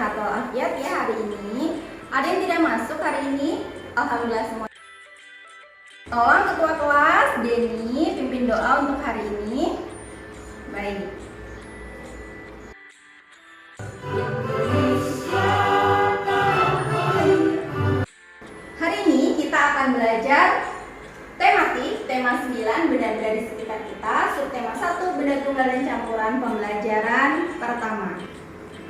sehat walafiat ya hari ini. Ada yang tidak masuk hari ini? Alhamdulillah semua. Tolong ketua kelas Denny pimpin doa untuk hari ini. Baik. Hari ini kita akan belajar tematik, tema 9 benda-benda di sekitar kita, subtema 1 benda tunggal dan campuran pembelajaran pertama.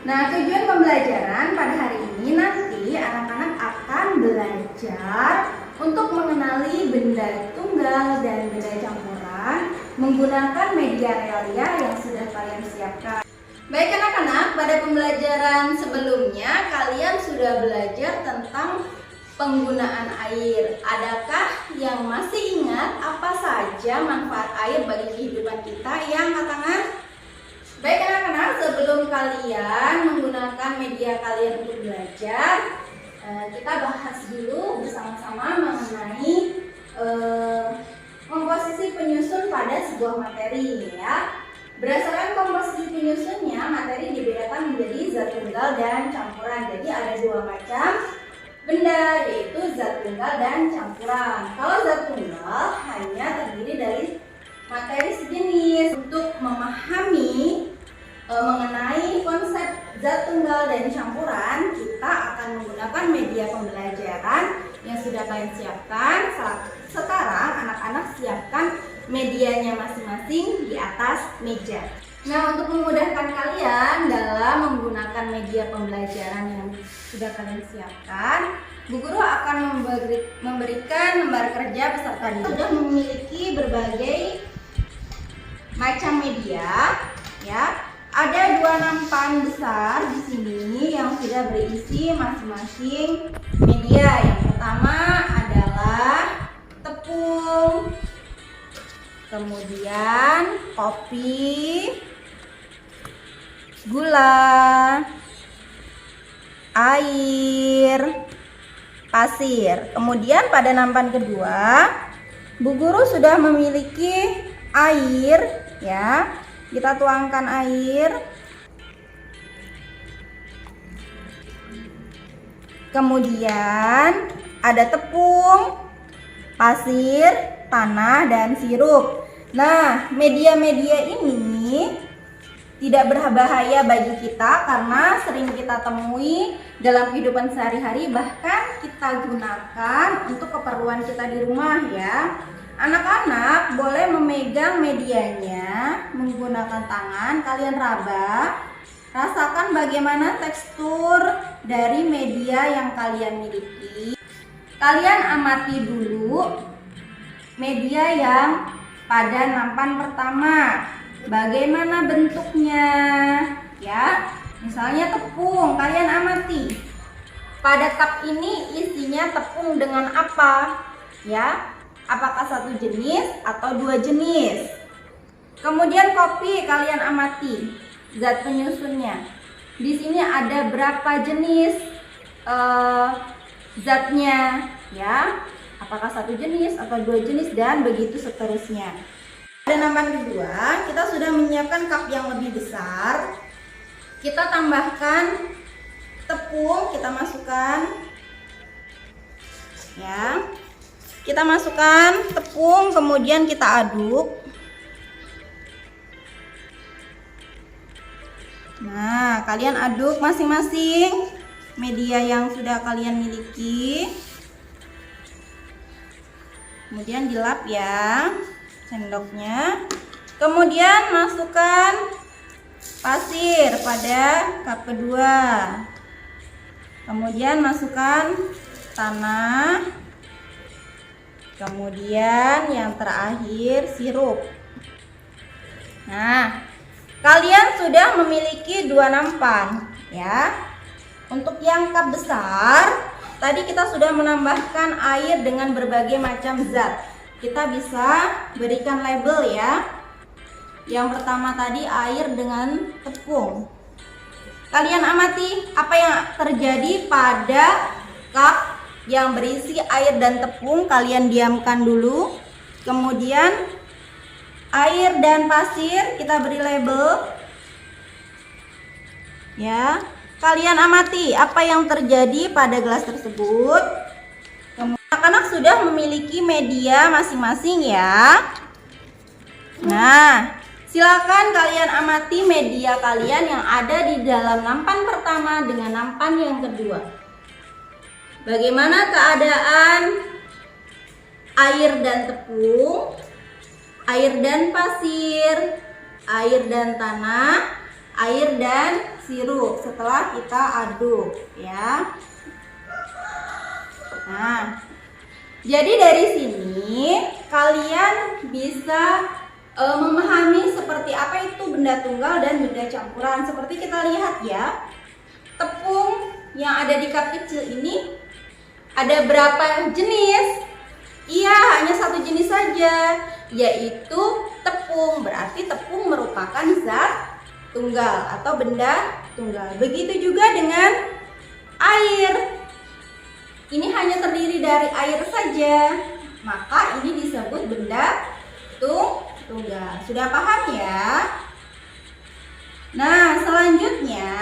Nah, tujuan pembelajaran pada hari ini nanti anak-anak akan belajar untuk mengenali benda tunggal dan benda campuran menggunakan media realia yang sudah kalian siapkan. Baik anak-anak, pada pembelajaran sebelumnya kalian sudah belajar tentang penggunaan air. Adakah yang masih ingat apa saja manfaat air bagi kehidupan kita? Yang angkat tangan. Baik anak-anak, sebelum kalian menggunakan media kalian untuk belajar, kita bahas dulu bersama-sama mengenai komposisi penyusun pada sebuah materi ya. Berdasarkan komposisi penyusunnya, materi dibedakan menjadi zat tunggal dan campuran. Jadi ada dua macam benda, yaitu zat tunggal dan campuran. Kalau zat tunggal hanya terdiri dari materi sejenis. Untuk memahami mengenai konsep zat tunggal dan campuran, kita akan menggunakan media pembelajaran yang sudah kalian siapkan. Sekarang anak-anak siapkan medianya masing-masing di atas meja. Nah, untuk memudahkan kalian dalam menggunakan media pembelajaran yang sudah kalian siapkan, Bu Guru akan memberikan lembar kerja peserta didik. Sudah memiliki berbagai macam media, ya. Ada dua nampan besar di sini yang sudah berisi masing-masing media. Yang pertama adalah tepung, kemudian kopi, gula, air, pasir. Kemudian pada nampan kedua, Bu Guru sudah memiliki air ya. Kita tuangkan air. Kemudian ada tepung, pasir, tanah, dan sirup. Nah, media-media ini tidak berbahaya bagi kita karena sering kita temui dalam kehidupan sehari-hari, bahkan kita gunakan untuk keperluan kita di rumah ya. Anak-anak boleh memegang medianya menggunakan tangan, kalian raba, rasakan bagaimana tekstur dari media yang kalian miliki. Kalian amati dulu media yang pada nampan pertama, bagaimana bentuknya ya. Misalnya tepung, kalian amati pada cup ini isinya tepung dengan apa ya. Apakah satu jenis atau dua jenis? Kemudian kopi, kalian amati zat penyusunnya. Di sini ada berapa jenis zatnya ya? Apakah satu jenis atau dua jenis dan begitu seterusnya. Pada nampan kedua, kita sudah menyiapkan cup yang lebih besar. Kita tambahkan tepung, kita masukkan ya. Kita masukkan tepung, kemudian kita aduk. Nah, kalian aduk masing-masing media yang sudah kalian miliki. Kemudian dilap ya sendoknya. Kemudian masukkan pasir pada cup kedua. Kemudian masukkan tanah. Kemudian yang terakhir sirup. Nah, kalian sudah memiliki dua nampan ya. Untuk yang cup besar, tadi kita sudah menambahkan air dengan berbagai macam zat. Kita bisa berikan label ya. Yang pertama tadi air dengan tepung. Kalian amati apa yang terjadi pada cup yang berisi air dan tepung, kalian diamkan dulu. Kemudian air dan pasir kita beri label ya. kalian amati apa yang terjadi pada gelas tersebut. Anak-anak sudah memiliki media masing-masing ya. Nah, silakan kalian amati media kalian yang ada di dalam nampan pertama dengan nampan yang kedua. Bagaimana keadaan air dan tepung, air dan pasir, air dan tanah, air dan sirup setelah kita aduk ya. Nah, jadi dari sini kalian bisa memahami seperti apa itu benda tunggal dan benda campuran. Seperti kita lihat ya, tepung yang ada di cup kecil ini ada berapa jenis? Iya, hanya satu jenis saja, yaitu tepung. Berarti tepung merupakan zat tunggal atau benda tunggal. Begitu juga dengan air. Ini hanya terdiri dari air saja, maka ini disebut benda tunggal. Sudah paham ya? Nah, selanjutnya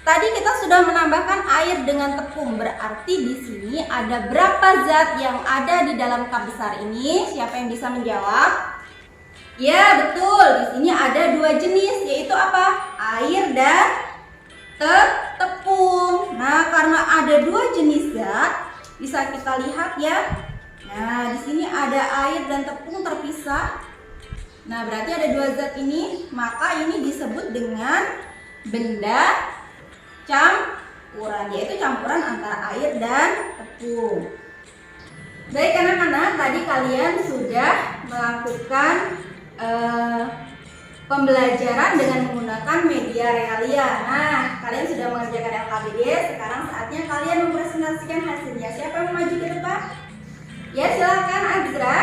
tadi kita sudah menambahkan air dengan tepung. Berarti di sini ada berapa zat yang ada di dalam cup besar ini? Siapa yang bisa menjawab? Ya, betul. Di sini ada dua jenis, yaitu apa? Air dan tepung. Nah, karena ada dua jenis zat, bisa kita lihat ya. Nah, di sini ada air dan tepung terpisah. Nah, berarti ada dua zat ini, maka ini disebut dengan benda campuran, yaitu campuran antara air dan tepung. Baik anak-anak, tadi kalian sudah melakukan pembelajaran dengan menggunakan media realia. Nah, kalian sudah mengerjakan LKBD, sekarang saatnya kalian mempresentasikan hasilnya. Siapa yang mau maju ke depan? Ya, silakan Azra.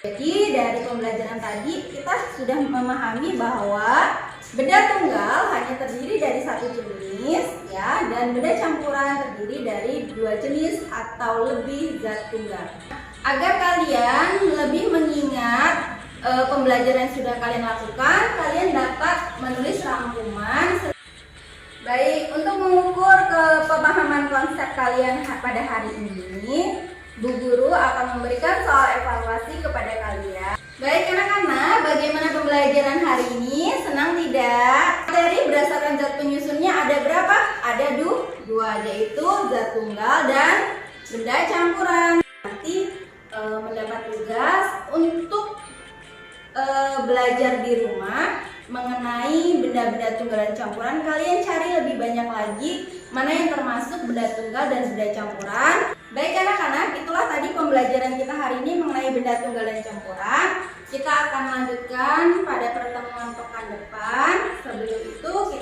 Jadi dari pembelajaran tadi kita sudah memahami bahwa benda tunggal hanya terdiri dari satu jenis ya, dan benda campuran terdiri dari dua jenis atau lebih zat tunggal. Agar kalian lebih mengingat pembelajaran yang sudah kalian lakukan, kalian dapat menulis rangkuman. Baik, untuk mengukur pemahaman konsep kalian pada hari ini, Bu Guru akan memberikan soal evaluasi kepada kalian. Baik anak-anak, bagaimana pembelajaran hari ini? Senang tidak? Materi berdasarkan zat penyusunnya ada berapa? Ada dua, yaitu zat tunggal dan benda campuran. Nanti mendapat tugas untuk belajar di rumah mengenai benda-benda tunggal dan campuran. Kalian cari lebih banyak lagi mana yang termasuk benda tunggal dan benda campuran. Baik anak-anak, itulah tadi pembelajaran kita hari ini mengenai benda tunggal dan campuran. Kita akan lanjutkan pada pertemuan pekan depan. Sebelum itu kita